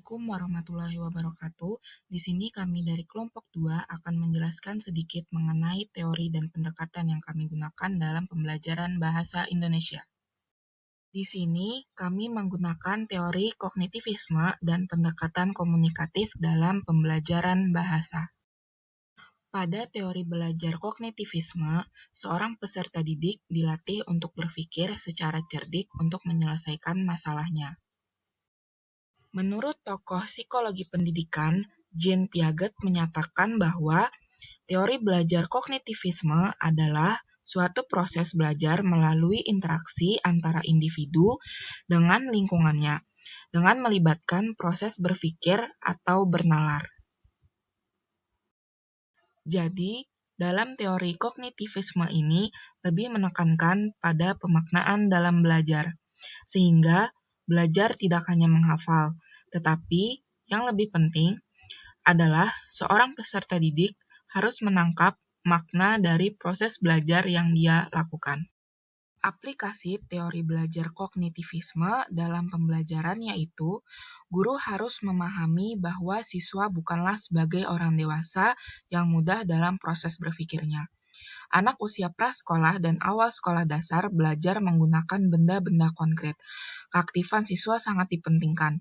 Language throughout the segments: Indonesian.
Assalamualaikum warahmatullahi wabarakatuh. Di sini kami dari kelompok 2 akan menjelaskan sedikit mengenai teori dan pendekatan yang kami gunakan dalam pembelajaran bahasa Indonesia. Di sini kami menggunakan teori kognitivisme dan pendekatan komunikatif dalam pembelajaran bahasa. Pada teori belajar kognitivisme, seorang peserta didik dilatih untuk berpikir secara cerdik untuk menyelesaikan masalahnya. Menurut tokoh psikologi pendidikan, Jean Piaget menyatakan bahwa teori belajar kognitivisme adalah suatu proses belajar melalui interaksi antara individu dengan lingkungannya, dengan melibatkan proses berpikir atau bernalar. Jadi, dalam teori kognitivisme ini lebih menekankan pada pemaknaan dalam belajar, sehingga belajar tidak hanya menghafal, tetapi yang lebih penting adalah seorang peserta didik harus menangkap makna dari proses belajar yang dia lakukan. Aplikasi teori belajar kognitivisme dalam pembelajaran yaitu guru harus memahami bahwa siswa bukanlah sebagai orang dewasa yang mudah dalam proses berpikirnya. Anak usia prasekolah dan awal sekolah dasar belajar menggunakan benda-benda konkret. Keaktifan siswa sangat dipentingkan.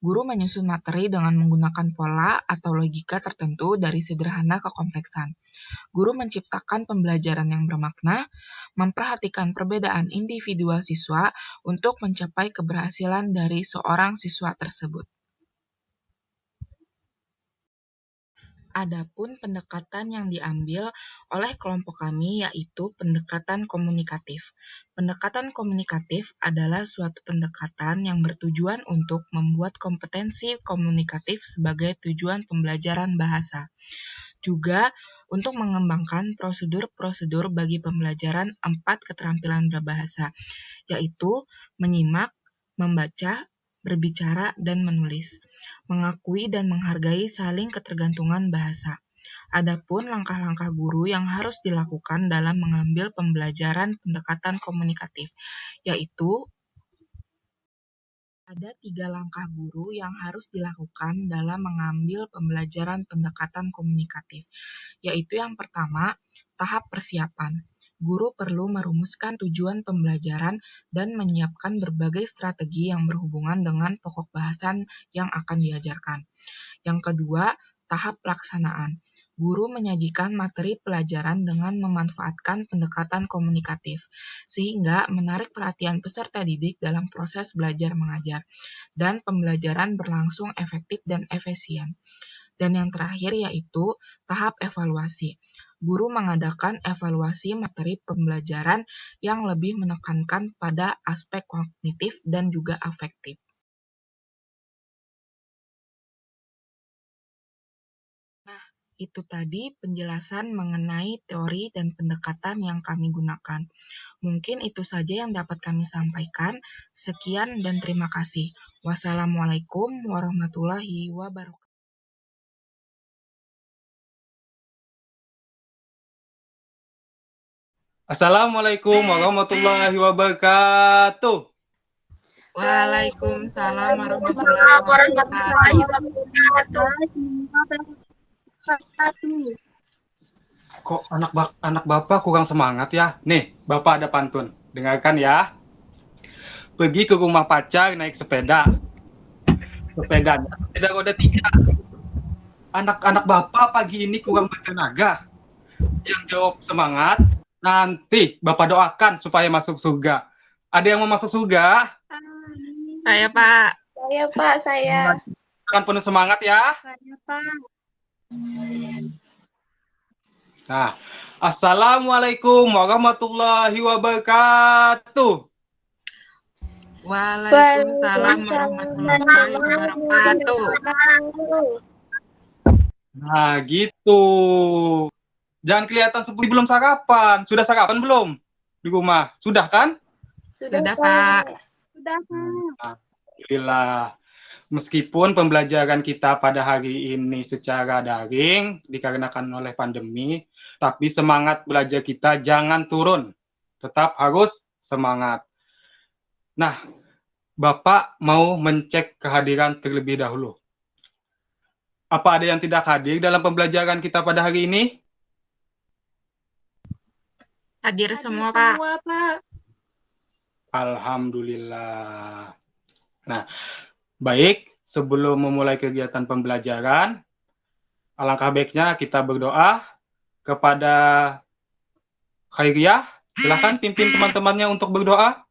Guru menyusun materi dengan menggunakan pola atau logika tertentu dari sederhana ke kompleksan. Guru menciptakan pembelajaran yang bermakna, memperhatikan perbedaan individual siswa untuk mencapai keberhasilan dari seorang siswa tersebut. Adapun pendekatan yang diambil oleh kelompok kami yaitu pendekatan komunikatif. Pendekatan komunikatif adalah suatu pendekatan yang bertujuan untuk membuat kompetensi komunikatif sebagai tujuan pembelajaran bahasa. Juga untuk mengembangkan prosedur-prosedur bagi pembelajaran 4 keterampilan berbahasa, yaitu menyimak, membaca, berbicara, dan menulis, mengakui dan menghargai saling ketergantungan bahasa. Adapun langkah-langkah guru yang harus dilakukan dalam mengambil pembelajaran pendekatan komunikatif, yaitu ada 3 langkah guru yang harus dilakukan dalam mengambil pembelajaran pendekatan komunikatif, yaitu yang pertama, tahap persiapan. Guru perlu merumuskan tujuan pembelajaran dan menyiapkan berbagai strategi yang berhubungan dengan pokok bahasan yang akan diajarkan. Yang kedua, tahap pelaksanaan. Guru menyajikan materi pelajaran dengan memanfaatkan pendekatan komunikatif, sehingga menarik perhatian peserta didik dalam proses belajar mengajar, dan pembelajaran berlangsung efektif dan efisien. Dan yang terakhir yaitu tahap evaluasi. Guru mengadakan evaluasi materi pembelajaran yang lebih menekankan pada aspek kognitif dan juga afektif. Nah, itu tadi penjelasan mengenai teori dan pendekatan yang kami gunakan. Mungkin itu saja yang dapat kami sampaikan. Sekian dan terima kasih. Wassalamualaikum warahmatullahi wabarakatuh. Assalamualaikum warahmatullahi wabarakatuh. Waalaikumsalam warahmatullahi wabarakatuh. Kok anak Bapak kurang semangat ya? Nih, Bapak ada pantun. Dengarkan ya. Pergi ke rumah pacar naik sepeda. Sepedanya sepeda roda 3. Anak-anak Bapak pagi ini kurang bertenaga. Yang jawab semangat, nanti Bapak doakan supaya masuk surga. Ada yang mau masuk surga? Saya, Pak. Saya, Pak, saya. Kan penuh semangat ya. Saya, Pak. Nah, Assalamualaikum warahmatullahi wabarakatuh. Waalaikumsalam warahmatullahi wabarakatuh. Nah, gitu. Jangan kelihatan seperti belum sarapan. Sudah sarapan belum di rumah? Sudah kan? Sudah, Pak. Sudah, Pak. Alhamdulillah. Meskipun pembelajaran kita pada hari ini secara daring dikarenakan oleh pandemi, tapi semangat belajar kita jangan turun. Tetap harus semangat. Nah, Bapak mau mencek kehadiran terlebih dahulu. Apa ada yang tidak hadir dalam pembelajaran kita pada hari ini? Hadir semua, Pak. Pak. Alhamdulillah. Nah, baik, sebelum memulai kegiatan pembelajaran, alangkah baiknya kita berdoa kepada Khairiyah. Silahkan pimpin teman-temannya untuk berdoa.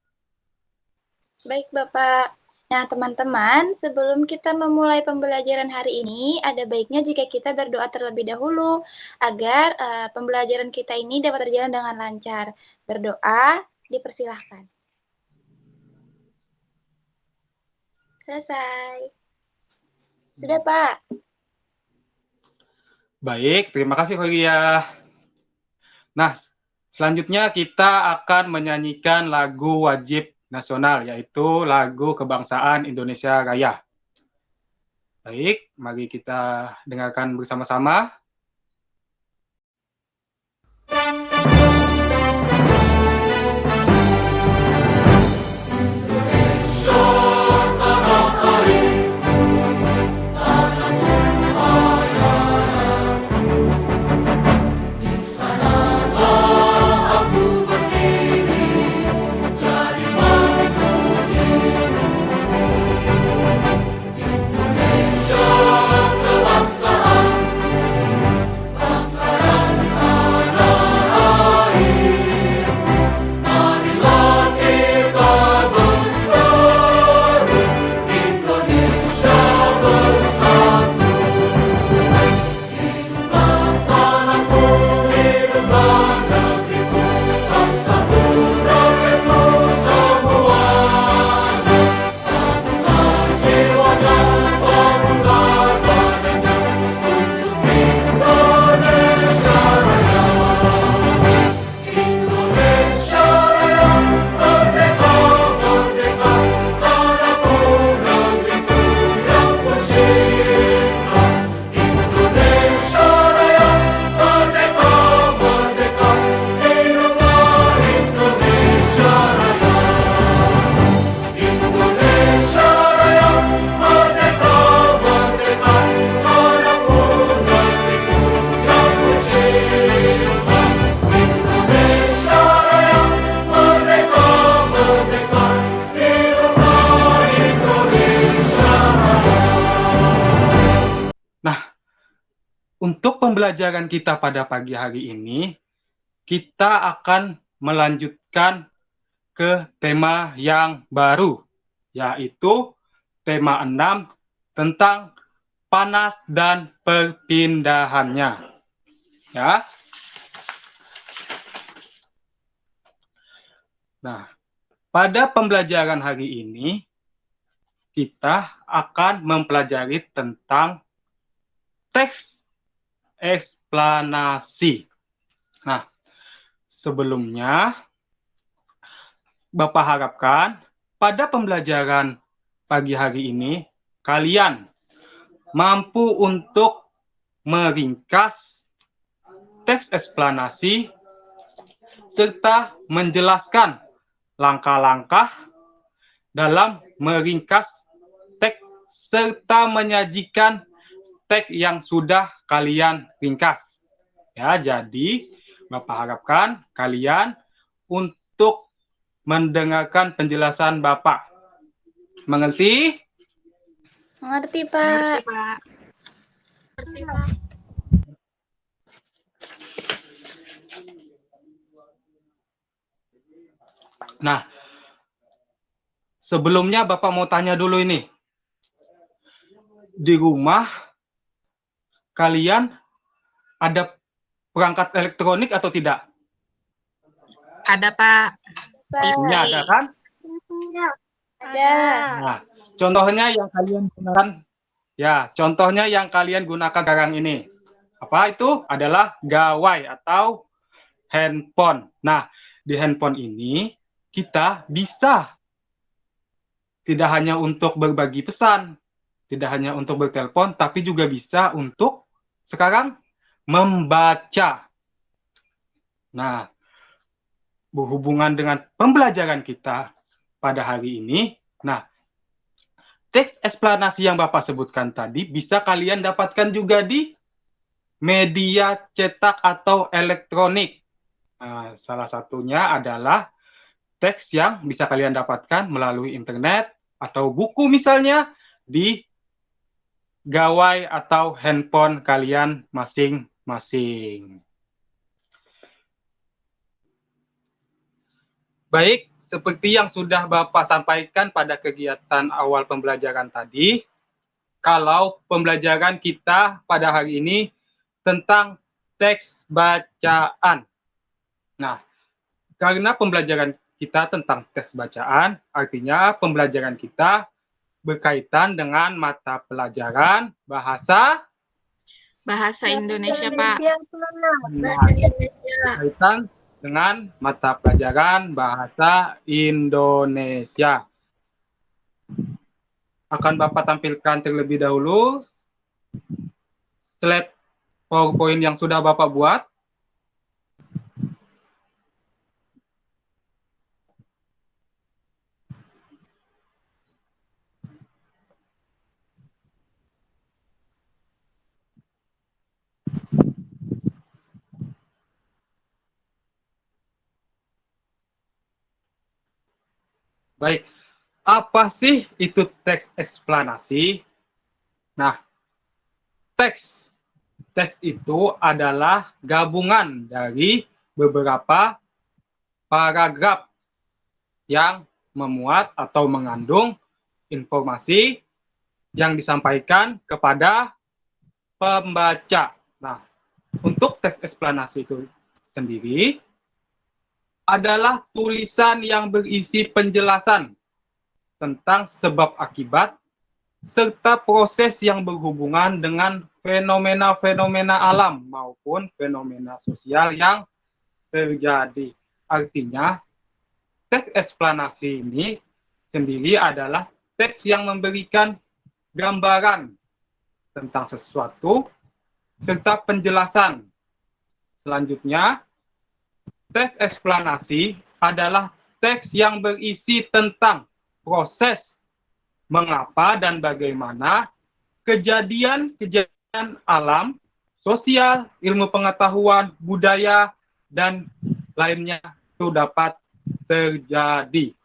Baik, Bapak. Nah, teman-teman, sebelum kita memulai pembelajaran hari ini, ada baiknya jika kita berdoa terlebih dahulu agar pembelajaran kita ini dapat berjalan dengan lancar. Berdoa, dipersilahkan. Selesai. Sudah, Pak. Baik, terima kasih Khairiyah. Nah, selanjutnya kita akan menyanyikan lagu wajib nasional, yaitu lagu Kebangsaan Indonesia Raya. Baik, mari kita dengarkan bersama-sama. Untuk pembelajaran kita pada pagi hari ini, kita akan melanjutkan ke tema yang baru, yaitu tema 6 tentang panas dan perpindahannya. Ya. Nah, pada pembelajaran hari ini, kita akan mempelajari tentang teks eksplanasi. Nah, sebelumnya, Bapak harapkan pada pembelajaran pagi hari ini, kalian mampu untuk meringkas teks eksplanasi serta menjelaskan langkah-langkah dalam meringkas teks serta menyajikan teks yang sudah kalian ringkas. Ya, jadi Bapak harapkan kalian untuk mendengarkan penjelasan Bapak. Mengerti? Mengerti, Pak. Nah, sebelumnya Bapak mau tanya dulu ini. Di rumah kalian ada perangkat elektronik atau tidak? Ada, Pak. Ini ada kan? Ada. Nah, contohnya yang kalian gunakan, ya, contohnya yang kalian gunakan sekarang ini. Apa itu? Adalah gawai atau handphone. Nah, di handphone ini kita bisa tidak hanya untuk berbagi pesan, tidak hanya untuk bertelepon, tapi juga bisa untuk sekarang membaca. Nah, berhubungan dengan pembelajaran kita pada hari ini, nah, teks eksplanasi yang Bapak sebutkan tadi bisa kalian dapatkan juga di media cetak atau elektronik. Nah, salah satunya adalah teks yang bisa kalian dapatkan melalui internet atau buku misalnya di gawai atau handphone kalian masing-masing. Baik, seperti yang sudah Bapak sampaikan pada kegiatan awal pembelajaran tadi, kalau pembelajaran kita pada hari ini tentang teks bacaan. Nah, karena pembelajaran kita tentang teks bacaan, artinya pembelajaran kita berkaitan dengan mata pelajaran bahasa Indonesia, Pak. berkaitan dengan mata pelajaran bahasa Indonesia. Akan Bapak tampilkan terlebih dahulu slide PowerPoint yang sudah Bapak buat. Baik, apa sih itu teks eksplanasi? Nah, teks itu adalah gabungan dari beberapa paragraf yang memuat atau mengandung informasi yang disampaikan kepada pembaca. Nah, untuk teks eksplanasi itu sendiri adalah tulisan yang berisi penjelasan tentang sebab akibat serta proses yang berhubungan dengan fenomena-fenomena alam maupun fenomena sosial yang terjadi. Artinya, teks eksplanasi ini sendiri adalah teks yang memberikan gambaran tentang sesuatu serta penjelasan. Selanjutnya, teks eksplanasi adalah teks yang berisi tentang proses mengapa dan bagaimana kejadian-kejadian alam, sosial, ilmu pengetahuan, budaya, dan lainnya itu dapat terjadi.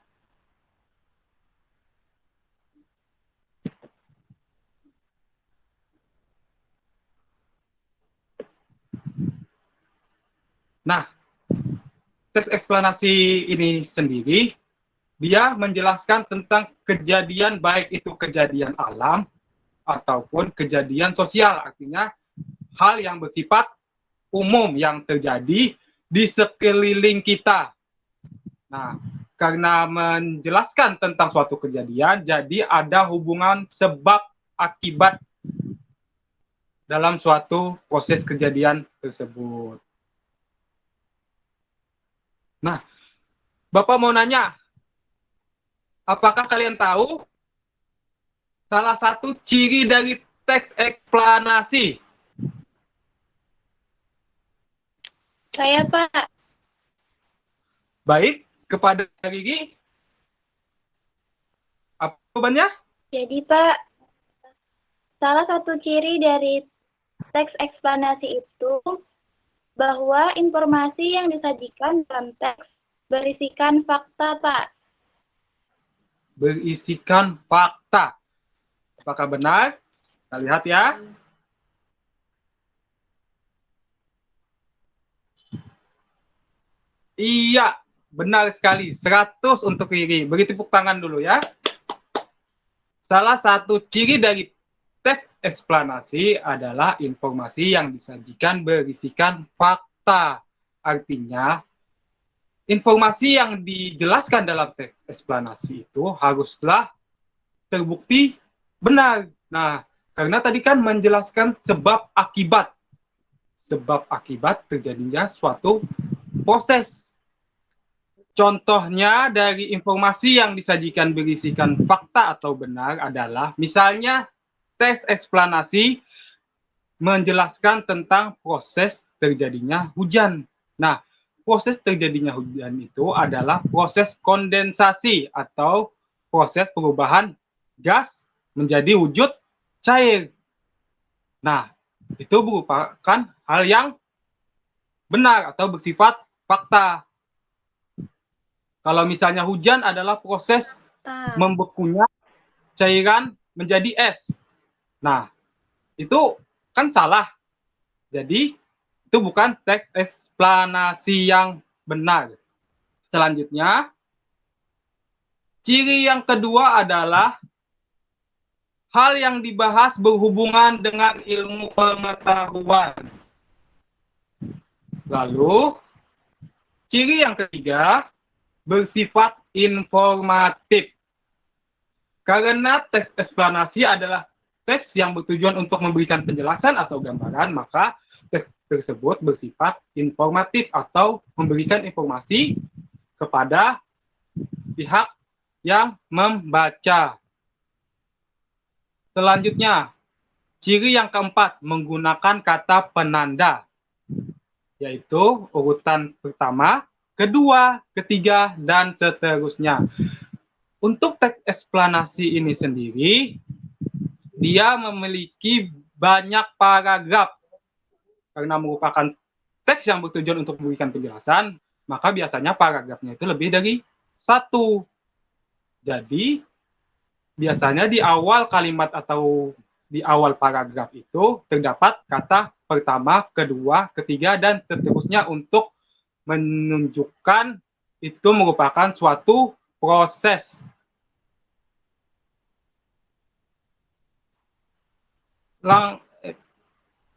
Nah, teks eksplanasi ini sendiri, dia menjelaskan tentang kejadian, baik itu kejadian alam ataupun kejadian sosial, artinya hal yang bersifat umum yang terjadi di sekeliling kita. Nah, karena menjelaskan tentang suatu kejadian, jadi ada hubungan sebab akibat dalam suatu proses kejadian tersebut. Nah, Bapak mau nanya, apakah kalian tahu salah satu ciri dari teks eksplanasi? Saya, Pak. Baik, kepada Riri, apa jawabannya? Jadi, Pak, salah satu ciri dari teks eksplanasi itu bahwa informasi yang disajikan dalam teks berisikan fakta, Pak. Berisikan fakta. Apakah benar? Kita lihat ya. Iya, benar sekali. 100 untuk Riri. Beri tepuk tangan dulu ya. Salah satu ciri dari teks eksplanasi adalah informasi yang disajikan berisikan fakta. Artinya, informasi yang dijelaskan dalam teks eksplanasi itu haruslah terbukti benar. Nah, karena tadi kan menjelaskan sebab akibat. Sebab akibat terjadinya suatu proses. Contohnya dari informasi yang disajikan berisikan fakta atau benar adalah misalnya teks eksplanasi menjelaskan tentang proses terjadinya hujan. Nah, proses terjadinya hujan itu adalah proses kondensasi atau proses perubahan gas menjadi wujud cair. Nah, itu merupakan hal yang benar atau bersifat fakta. Kalau misalnya hujan adalah proses membekunya cairan menjadi es. Nah, itu kan salah. Jadi, itu bukan teks eksplanasi yang benar. Selanjutnya, ciri yang kedua adalah hal yang dibahas berhubungan dengan ilmu pengetahuan. Lalu, ciri yang ketiga bersifat informatif. Karena teks eksplanasi adalah teks yang bertujuan untuk memberikan penjelasan atau gambaran, maka teks tersebut bersifat informatif atau memberikan informasi kepada pihak yang membaca. Selanjutnya, ciri yang keempat menggunakan kata penanda, yaitu urutan pertama, kedua, ketiga, dan seterusnya. Untuk teks eksplanasi ini sendiri, dia memiliki banyak paragraf. Karena merupakan teks yang bertujuan untuk memberikan penjelasan, maka biasanya paragrafnya itu lebih dari satu. Jadi, biasanya di awal kalimat atau di awal paragraf itu terdapat kata pertama, kedua, ketiga, dan seterusnya untuk menunjukkan itu merupakan suatu proses.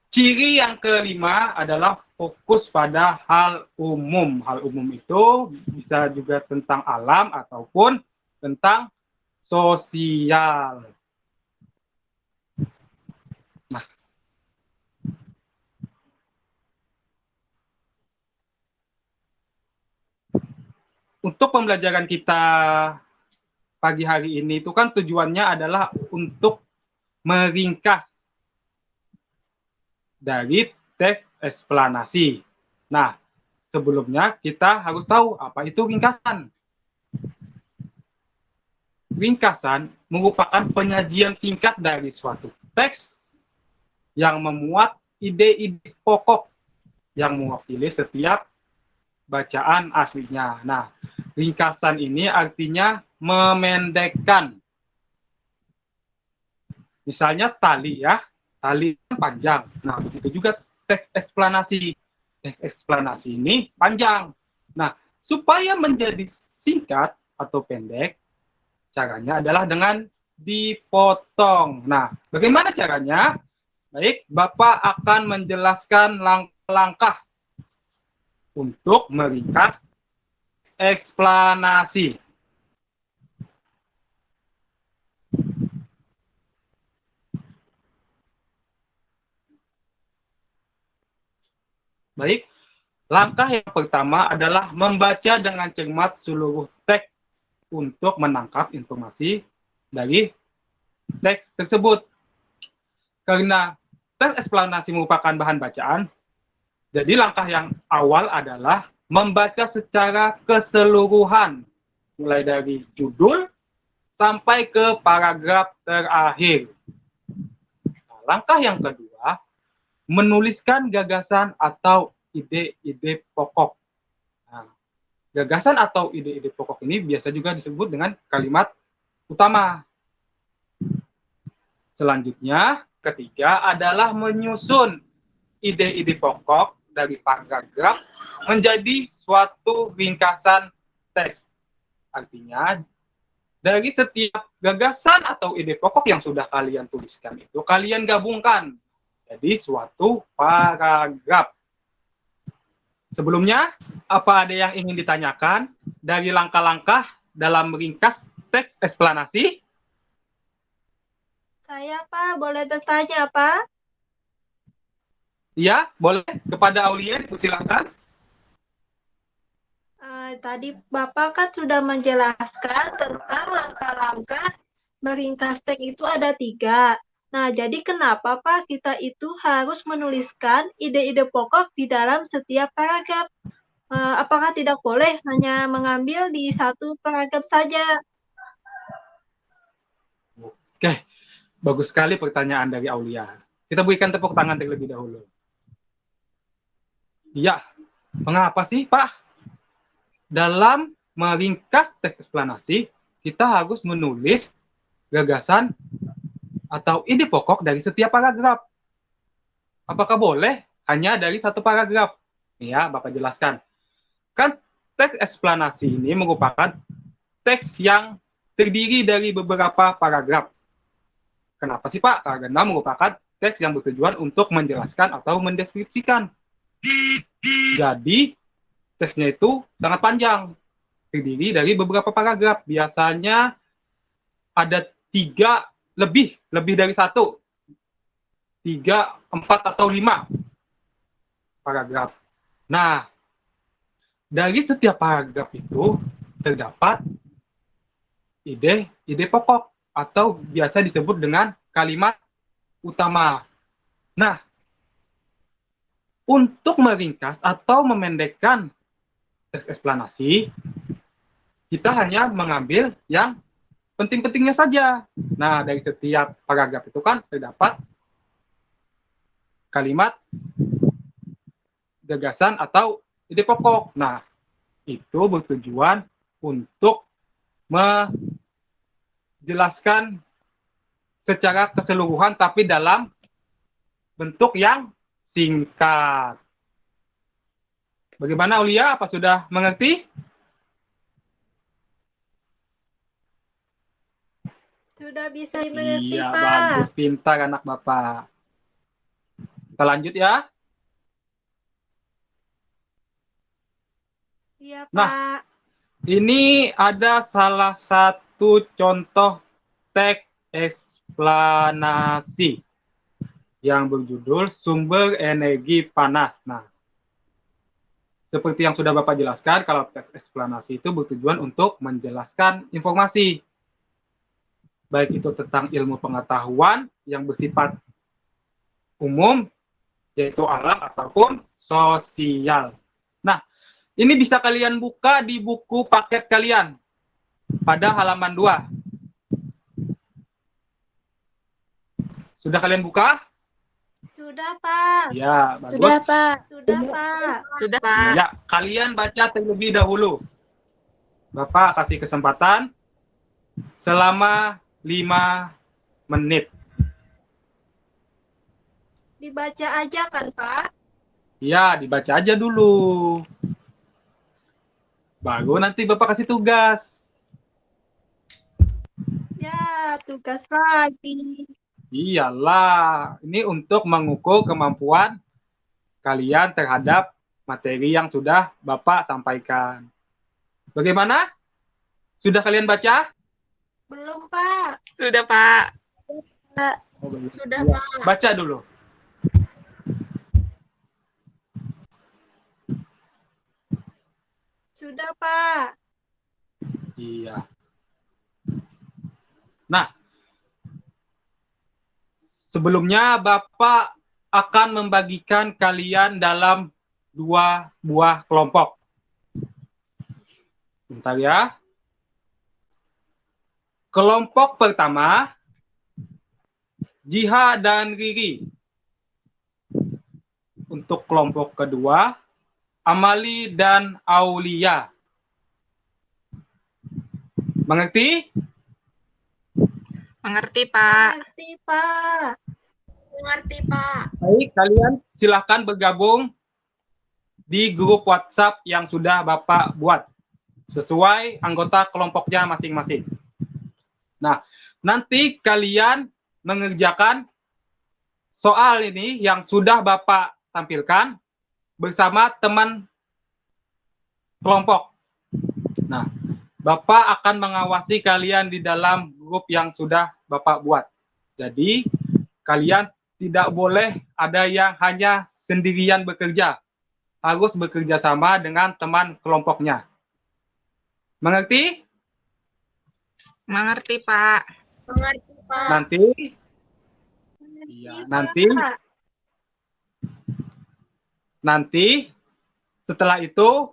Ciri yang kelima adalah fokus pada hal umum. Hal umum itu bisa juga tentang alam ataupun tentang sosial. Nah, untuk pembelajaran kita pagi hari ini itu kan tujuannya adalah untuk meringkas dari teks eksplanasi. Nah, sebelumnya kita harus tahu apa itu ringkasan. Ringkasan merupakan penyajian singkat dari suatu teks yang memuat ide-ide pokok yang mewakili setiap bacaan aslinya. Nah, ringkasan ini artinya memendekkan. Misalnya tali ya, tali panjang. Nah, itu juga teks eksplanasi. Teks eksplanasi ini panjang. Nah, supaya menjadi singkat atau pendek, caranya adalah dengan dipotong. Nah, bagaimana caranya? Baik, Bapak akan menjelaskan langkah-langkah untuk meringkas eksplanasi. Baik, langkah yang pertama adalah membaca dengan cermat seluruh teks untuk menangkap informasi dari teks tersebut. Karena teks eksplanasi merupakan bahan bacaan, jadi langkah yang awal adalah membaca secara keseluruhan, mulai dari judul sampai ke paragraf terakhir. Nah, langkah yang kedua, menuliskan gagasan atau ide-ide pokok. Nah, gagasan atau ide-ide pokok ini biasa juga disebut dengan kalimat utama. Selanjutnya, ketiga adalah menyusun ide-ide pokok dari paragraf menjadi suatu ringkasan teks. Artinya, dari setiap gagasan atau ide pokok yang sudah kalian tuliskan itu, kalian gabungkan jadi suatu paragraf. Sebelumnya, apa ada yang ingin ditanyakan dari langkah-langkah dalam meringkas teks eksplanasi? Saya, Pak, boleh bertanya, Pak? Iya, boleh. Kepada Aulia, silakan. Tadi Bapak kan sudah menjelaskan tentang langkah-langkah meringkas teks itu ada 3. Nah, jadi kenapa Pak kita itu harus menuliskan ide-ide pokok di dalam setiap paragraf? Apakah tidak boleh hanya mengambil di satu paragraf saja? Oke, Bagus sekali pertanyaan dari Aulia. Kita berikan tepuk tangan terlebih dahulu. Iya, mengapa sih Pak? Dalam meringkas teks eksplanasi, kita harus menulis gagasan atau ide pokok dari setiap paragraf. Apakah boleh hanya dari satu paragraf? Ya, Bapak jelaskan. Kan teks eksplanasi ini merupakan teks yang terdiri dari beberapa paragraf. Kenapa sih Pak? Karena merupakan teks yang bertujuan untuk menjelaskan atau mendeskripsikan. Jadi, teksnya itu sangat panjang. Terdiri dari beberapa paragraf. Biasanya ada 3, lebih dari 1. 3, 4, atau 5 paragraf. Nah, dari setiap paragraf itu terdapat ide pokok atau biasa disebut dengan kalimat utama. Nah, untuk meringkas atau memendekkan teks eksplanasi, kita hanya mengambil yang penting-pentingnya saja. Nah, dari setiap paragraf itu kan terdapat kalimat, gagasan, atau ide pokok. Nah, itu bertujuan untuk menjelaskan secara keseluruhan tapi dalam bentuk yang singkat. Bagaimana Aulia? Apa sudah mengerti? Sudah bisa dimengerti, Iya, Pak. bagus, pintar anak Bapak. Kita lanjut ya. Iya, Nah, Pak. ini ada salah satu contoh teks eksplanasi yang berjudul sumber energi panas. Nah, seperti yang sudah Bapak jelaskan, kalau teks eksplanasi itu bertujuan untuk menjelaskan informasi. Baik itu tentang ilmu pengetahuan yang bersifat umum, yaitu alam ataupun sosial. Nah, ini bisa kalian buka di buku paket kalian pada halaman 2. Sudah kalian buka? Sudah, Pak. Ya, bagus. Sudah, Pak. Sudah, Pak. Sudah, Pak. Ya, kalian baca terlebih dahulu. Bapak kasih kesempatan selama 5 menit. Dibaca aja kan, Pak? Ya, dibaca aja dulu. Baru nanti Bapak kasih tugas. Ya, tugas lagi. Iyalah, ini untuk mengukur kemampuan kalian terhadap materi yang sudah Bapak sampaikan. Bagaimana? Sudah kalian baca? Belum, Pak. Sudah, Pak. Sudah, Ya, Pak. baca dulu. Sudah, Pak. Iya. Nah, sebelumnya Bapak akan membagikan kalian dalam 2 buah kelompok. Bentar ya. Kelompok pertama, Jiha dan Riri. Untuk kelompok kedua, Amali dan Aulia. Mengerti? Mengerti, Pak. Mengerti, Pak. Mengerti, Pak. Baik, kalian silahkan bergabung di grup WhatsApp yang sudah Bapak buat sesuai anggota kelompoknya masing-masing. Nah, nanti kalian mengerjakan soal ini yang sudah Bapak tampilkan bersama teman kelompok. Nah, Bapak akan mengawasi kalian di dalam grup yang sudah Bapak buat. Jadi, kalian tidak boleh ada yang hanya sendirian bekerja. Harus bekerja sama dengan teman kelompoknya. Mengerti? Mengerti, Pak. Mengerti, Pak. Nanti, iya, nanti setelah itu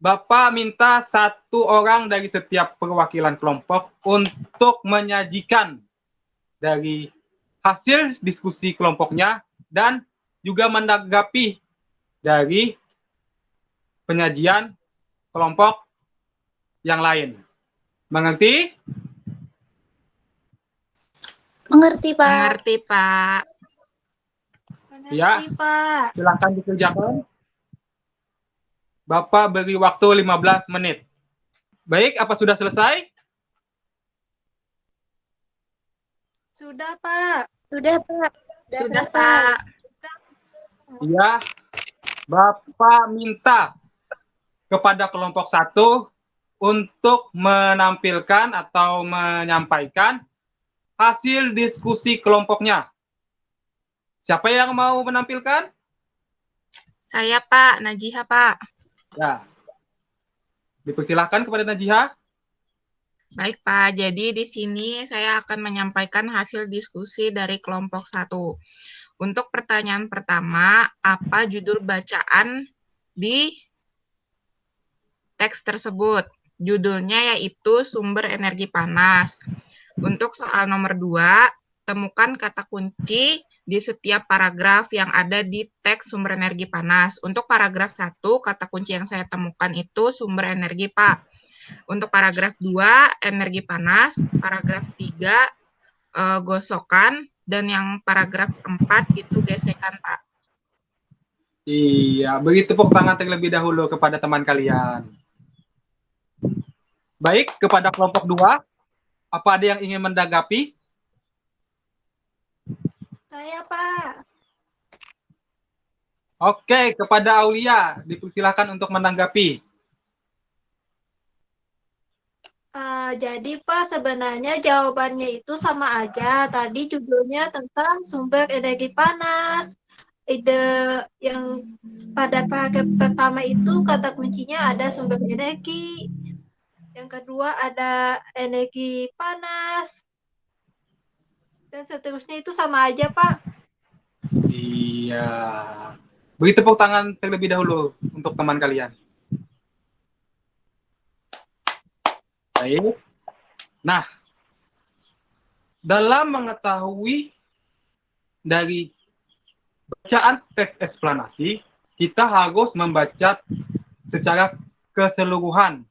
Bapak minta 1 orang dari setiap perwakilan kelompok untuk menyajikan dari hasil diskusi kelompoknya dan juga menanggapi dari penyajian kelompok yang lain. Mengerti? Mengerti, Pak. Mengerti, Pak. Ya. Mengerti, Pak. Silakan dikerjakan. Bapak beri waktu 15 menit. Baik, apa sudah selesai? Sudah, Pak. Sudah, Pak. Sudah, Pak. Ya. Bapak minta kepada kelompok 1 untuk menampilkan atau menyampaikan hasil diskusi kelompoknya. Siapa yang mau menampilkan? Saya, Pak. Najiha, Pak. Ya. Dipersilahkan kepada Najiha. Baik, Pak. Jadi di sini saya akan menyampaikan hasil diskusi dari kelompok 1. Untuk pertanyaan pertama, apa judul bacaan di teks tersebut? Judulnya yaitu sumber energi panas. Untuk soal nomor 2, temukan kata kunci di setiap paragraf yang ada di teks sumber energi panas. Untuk paragraf 1, kata kunci yang saya temukan itu sumber energi, Pak. Untuk paragraf 2, energi panas. Paragraf 3, gosokan. Dan yang paragraf 4 itu gesekan, Pak. Iya, beri tepuk tangan terlebih dahulu kepada teman kalian. Baik, kepada kelompok 2, apa ada yang ingin menanggapi? Saya, Pak. Oke, kepada Aulia, dipersilahkan untuk menanggapi. Jadi, Pak, sebenarnya jawabannya itu sama aja. Tadi judulnya tentang sumber energi panas. Ide yang pada paragraf pertama itu kata kuncinya ada sumber energi. Yang kedua ada energi panas. Dan seterusnya itu sama aja, Pak. Iya. Beri tepuk tangan terlebih dahulu untuk teman kalian. Baik. Nah, dalam mengetahui dari bacaan teks eksplanasi, kita harus membaca secara keseluruhan.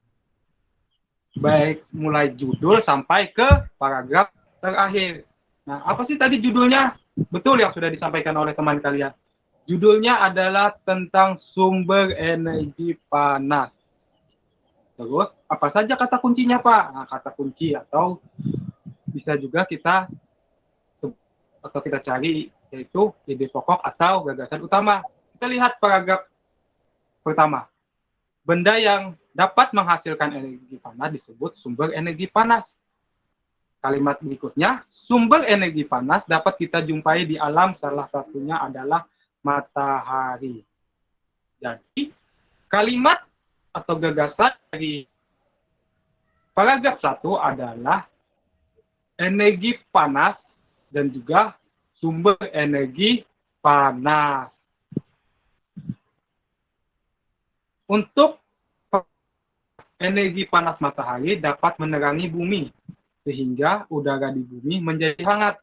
Baik mulai judul sampai ke paragraf terakhir. Nah, apa sih tadi judulnya? Betul yang sudah disampaikan oleh teman kalian. Judulnya adalah tentang sumber energi panas. Terus, apa saja kata kuncinya, Pak? Nah, kata kunci atau bisa juga kita cari yaitu ide pokok atau gagasan utama. Kita lihat paragraf pertama. Benda yang dapat menghasilkan energi panas disebut sumber energi panas. Kalimat berikutnya, sumber energi panas dapat kita jumpai di alam, salah satunya adalah matahari. Jadi, kalimat atau gagasan dari paragraf 1 adalah energi panas dan juga sumber energi panas. Untuk energi panas matahari dapat menerangi bumi, sehingga udara di bumi menjadi hangat.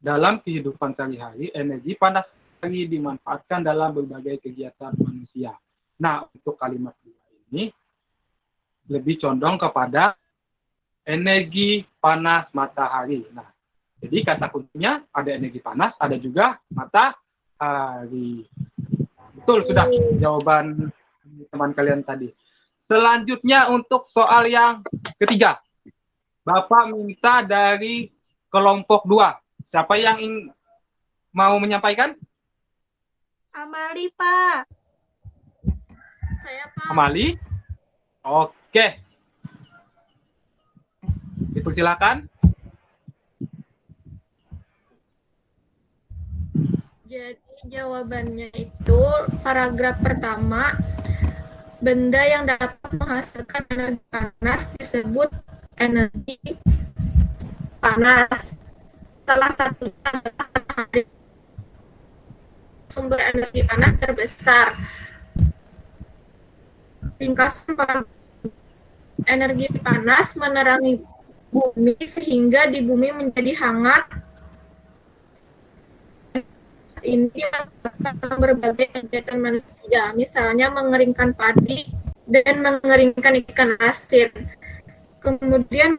Dalam kehidupan sehari-hari, energi panas matahari dimanfaatkan dalam berbagai kegiatan manusia. Nah, untuk kalimat kedua ini lebih condong kepada energi panas matahari. Nah, jadi kata kuncinya ada energi panas, ada juga matahari. Betul, sudah jawaban teman kalian tadi. Selanjutnya untuk soal yang ketiga. Bapak minta dari kelompok 2. Siapa yang mau menyampaikan? Amali, Pak. Saya, Pak. Amali? Oke. Dipersilakan. Jadi jawabannya itu paragraf pertama, benda yang dapat menghasilkan energi panas disebut energi panas. Salah satunya adalah matahari. Sumber energi panas terbesar. Ringkasan paragraf, energi panas menerangi bumi sehingga di bumi menjadi hangat. Ini dalam berbagai kegiatan manusia, misalnya mengeringkan padi dan mengeringkan ikan asin. Kemudian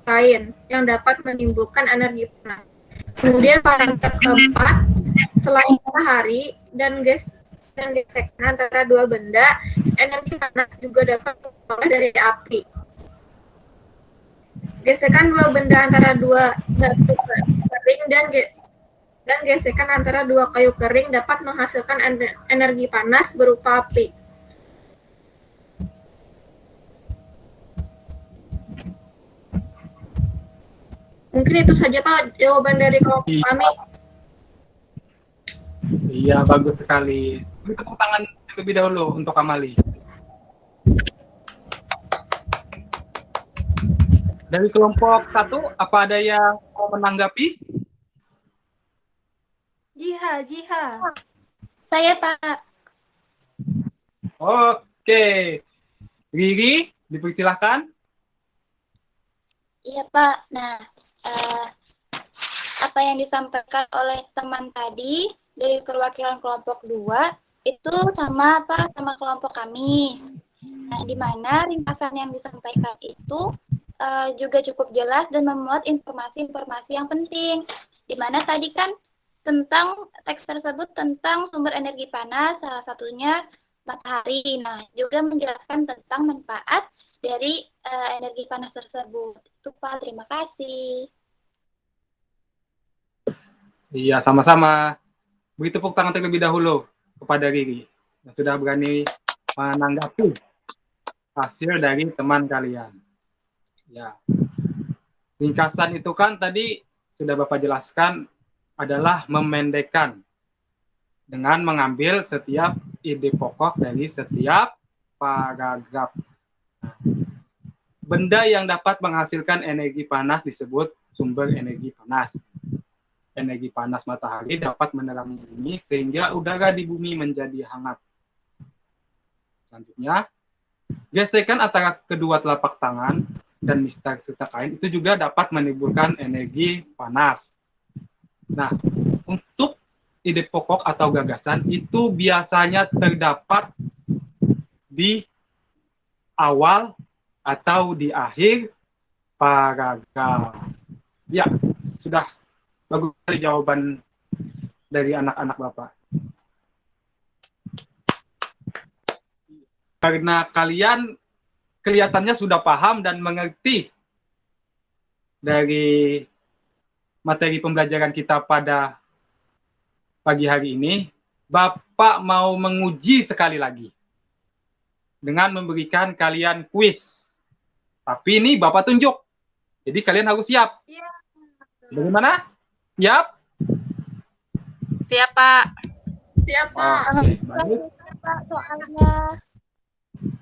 lain yang dapat menimbulkan energi panas. Kemudian paragraf keempat, selain matahari dan gesekan antara dua benda, energi panas juga dapat diperoleh dari api. Gesekan dua benda antara dua batu kering dan gesekan antara dua kayu kering dapat menghasilkan energi panas berupa api. Mungkin itu saja Pak jawaban dari kelompok kami. Iya, bagus sekali. Beri tepuk tangan terlebih dahulu untuk Amali. Dari kelompok 1, apa ada yang mau menanggapi? Jiha, Jiha. Saya, Pak. Oke. Riri, dipersilahkan. Iya, Pak. Nah, apa yang disampaikan oleh teman tadi dari perwakilan kelompok 2 itu sama kelompok kami. Nah, di mana ringkasan yang disampaikan itu juga cukup jelas dan memuat informasi-informasi yang penting. Di mana tadi kan tentang teks tersebut tentang sumber energi panas, salah satunya matahari. Nah, juga menjelaskan tentang manfaat dari energi panas tersebut. Itu Pak, terima kasih. Iya, sama-sama. Beri tepuk tangan terlebih dahulu kepada Riri yang sudah berani menanggapi hasil dari teman kalian. Ya. Ringkasan itu kan tadi sudah Bapak jelaskan adalah memendekkan dengan mengambil setiap ide pokok dari setiap paragraf. Benda yang dapat menghasilkan energi panas disebut sumber energi panas. Energi panas matahari dapat menerangi bumi sehingga udara di bumi menjadi hangat. Selanjutnya, gesekan antara kedua telapak tangan dan mistar serta kain itu juga dapat menimbulkan energi panas. Nah, untuk ide pokok atau gagasan itu biasanya terdapat di awal atau di akhir paragraf. Ya, sudah bagus sekali jawaban dari anak-anak Bapak. Karena kalian kelihatannya sudah paham dan mengerti dari materi pembelajaran kita pada pagi hari ini, Bapak mau menguji sekali lagi dengan memberikan kalian kuis. Tapi ini Bapak tunjuk. Jadi kalian harus siap. Iya. Bagaimana? Siap? Siap, Pak. Siapa? Oke, baik. Pak, soalnya.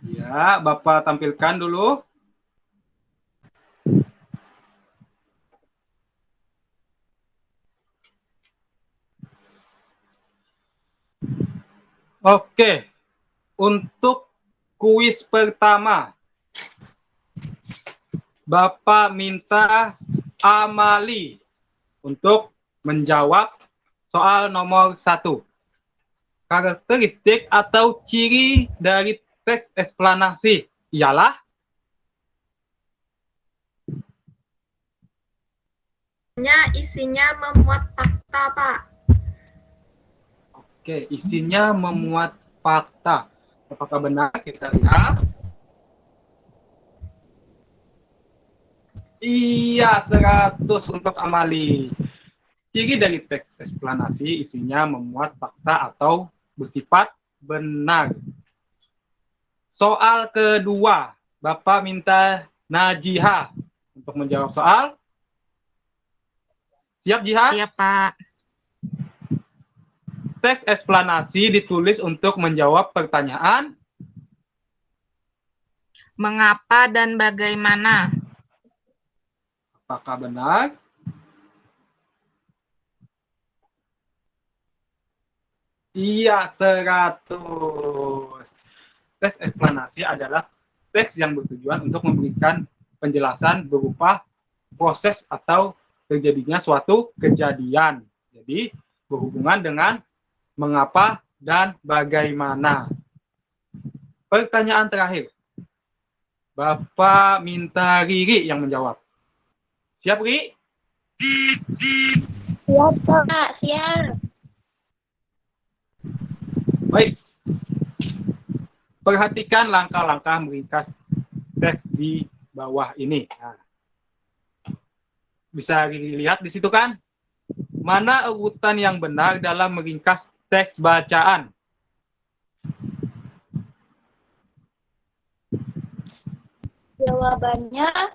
Ya, Bapak tampilkan dulu. Oke, untuk kuis pertama, Bapak minta Amali untuk menjawab soal nomor 1. Karakteristik atau ciri dari teks eksplanasi ialah Isinya memuat fakta, Pak. Oke, isinya memuat fakta. Apakah benar? Kita lihat. Iya, 100 untuk Amali. Ciri dari teks eksplanasi isinya memuat fakta atau bersifat benar. Soal kedua, Bapak minta Najiha untuk menjawab soal. Siap, Jiha? Siap, Pak. Teks eksplanasi ditulis untuk menjawab pertanyaan Mengapa dan bagaimana? apakah benar? Iya, 100. Teks eksplanasi adalah teks yang bertujuan untuk memberikan penjelasan berupa proses atau terjadinya suatu kejadian. Jadi berhubungan dengan mengapa dan bagaimana. Pertanyaan terakhir. Bapak minta Riri yang menjawab. Siap, Riri? Siap, Pak. Siap. Baik. Perhatikan langkah-langkah meringkas teks di bawah ini. Nah, bisa dilihat di situ kan? Mana urutan yang benar dalam meringkas teks bacaan? Jawabannya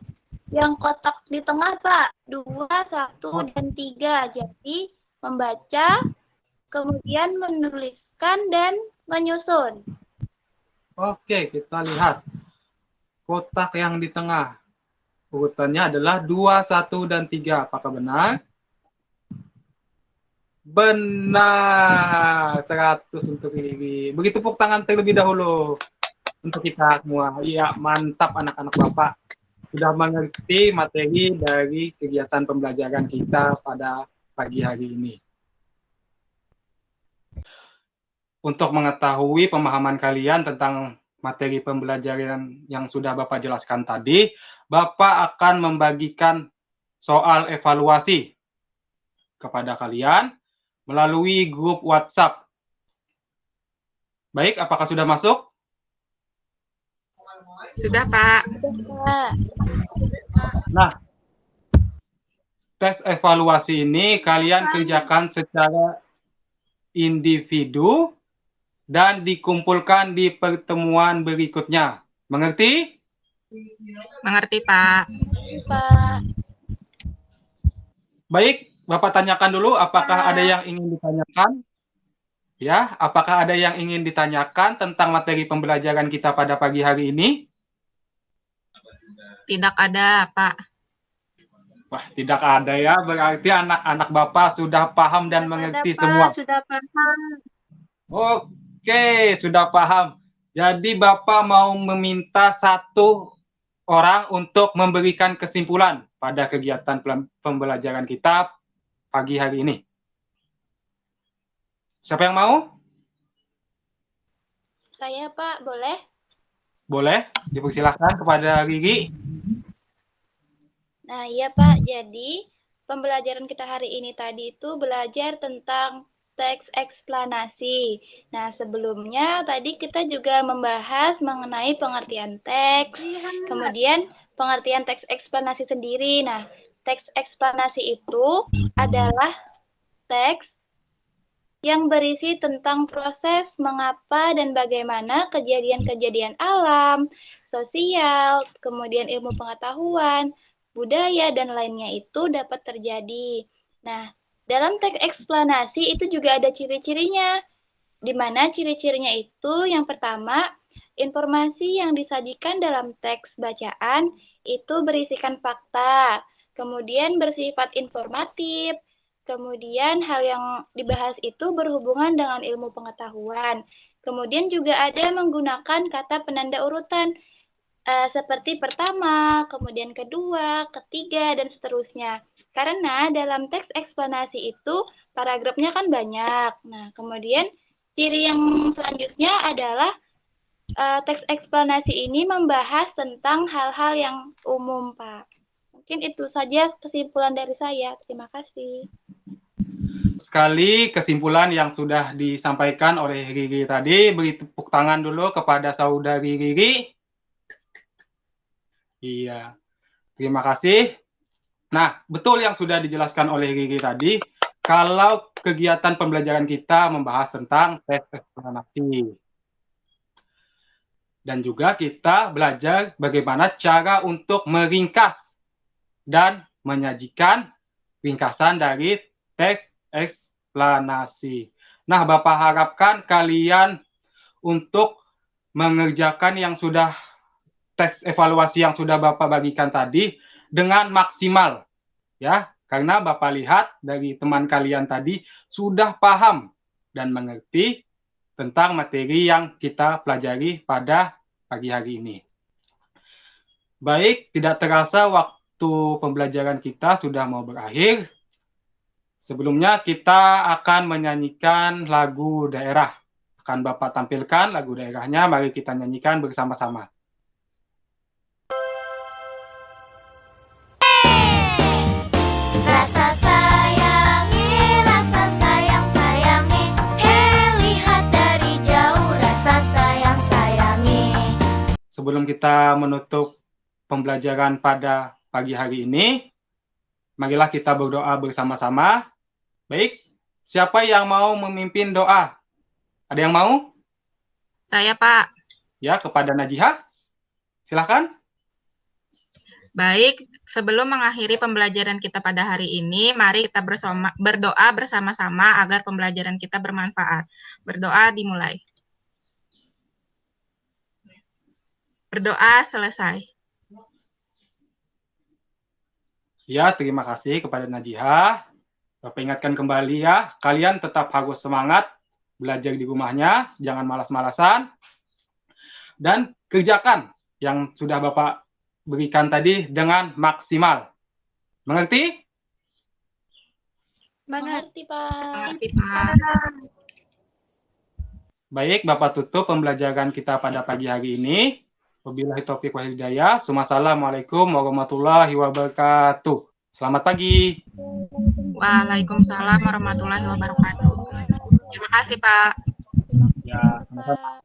yang kotak di tengah, Pak. 2, 1, dan 3. Jadi, membaca, kemudian menuliskan, dan menyusun. Oke, kita lihat. Kotak yang di tengah. Urutannya adalah 2, 1, dan 3. Apakah benar? Benar. 100 untuk Riri. Beri tepuk tangan terlebih dahulu. Untuk kita semua. Iya, mantap anak-anak Bapak. Sudah mengerti materi dari kegiatan pembelajaran kita pada pagi hari ini. Untuk mengetahui pemahaman kalian tentang materi pembelajaran yang sudah Bapak jelaskan tadi, Bapak akan membagikan soal evaluasi kepada kalian melalui grup WhatsApp. Baik, apakah sudah masuk? Sudah, Pak. Nah, tes evaluasi ini kalian kerjakan secara individu dan dikumpulkan di pertemuan berikutnya. Mengerti? Mengerti, Pak. Pak. Baik, Bapak tanyakan dulu apakah ada yang ingin ditanyakan? Ya, apakah ada yang ingin ditanyakan tentang materi pembelajaran kita pada pagi hari ini? Tidak ada, Pak. Wah, tidak ada ya. Berarti anak-anak Bapak sudah paham dan mengerti semua. Sudah paham. Oke, sudah paham. Jadi Bapak mau meminta satu orang untuk memberikan kesimpulan pada kegiatan pembelajaran kita pagi hari ini. Siapa yang mau? Saya, Pak. Boleh? Boleh, dipersilahkan kepada Riri. Nah, iya, Pak. Jadi, pembelajaran kita hari ini tadi itu belajar tentang teks eksplanasi. Nah, sebelumnya tadi kita juga membahas mengenai pengertian teks, kemudian pengertian teks eksplanasi sendiri. Nah, teks eksplanasi itu adalah teks yang berisi tentang proses mengapa dan bagaimana kejadian-kejadian alam, sosial, kemudian ilmu pengetahuan, budaya, dan lainnya itu dapat terjadi. Nah, dalam teks eksplanasi itu juga ada ciri-cirinya, di mana ciri-cirinya itu yang pertama, informasi yang disajikan dalam teks bacaan itu berisikan fakta, kemudian bersifat informatif, kemudian hal yang dibahas itu berhubungan dengan ilmu pengetahuan. Kemudian juga ada menggunakan kata penanda urutan, seperti pertama, kemudian kedua, ketiga, dan seterusnya. Karena dalam teks eksplanasi itu paragrafnya kan banyak. Nah, kemudian ciri yang selanjutnya adalah teks eksplanasi ini membahas tentang hal-hal yang umum, Pak. Mungkin itu saja kesimpulan dari saya. Terima kasih. Sekali kesimpulan yang sudah disampaikan oleh Riri tadi. Beri tepuk tangan dulu kepada saudari Riri. Iya, terima kasih. Nah, betul yang sudah dijelaskan oleh Riri tadi, kalau kegiatan pembelajaran kita membahas tentang teks eksplanasi. Dan juga kita belajar bagaimana cara untuk meringkas dan menyajikan ringkasan dari teks eksplanasi. Nah, Bapak harapkan kalian untuk mengerjakan yang sudah teks evaluasi yang sudah Bapak bagikan tadi dengan maksimal, ya, karena Bapak lihat dari teman kalian tadi sudah paham dan mengerti tentang materi yang kita pelajari pada pagi hari ini. Baik, tidak terasa waktu pembelajaran kita sudah mau berakhir. Sebelumnya kita akan menyanyikan lagu daerah. Akan Bapak tampilkan lagu daerahnya, mari kita nyanyikan bersama-sama. Rasa sayang sayangi, hei lihat dari jauh, rasa sayang sayangi. Sebelum kita menutup pembelajaran pada pagi hari ini, marilah kita berdoa bersama-sama. Baik, siapa yang mau memimpin doa? Ada yang mau? Saya, Pak. Ya, kepada Najihah. Silakan. Baik, sebelum mengakhiri pembelajaran kita pada hari ini, mari kita berdoa bersama-sama agar pembelajaran kita bermanfaat. Berdoa dimulai. Berdoa selesai. Ya, terima kasih kepada Najihah. Bapak ingatkan kembali ya, kalian tetap harus semangat belajar di rumahnya, jangan malas-malasan, dan kerjakan yang sudah Bapak berikan tadi dengan maksimal. Mengerti? Mengerti, Pak. Mengerti, Pak. Baik, Bapak tutup pembelajaran kita pada pagi hari ini. Wabillahi taufiq wal hidayah. Wassalamualaikum warahmatullahi wabarakatuh. Selamat pagi. Waalaikumsalam warahmatullahi wabarakatuh. Terima kasih, Pak. Ya, sama-sama.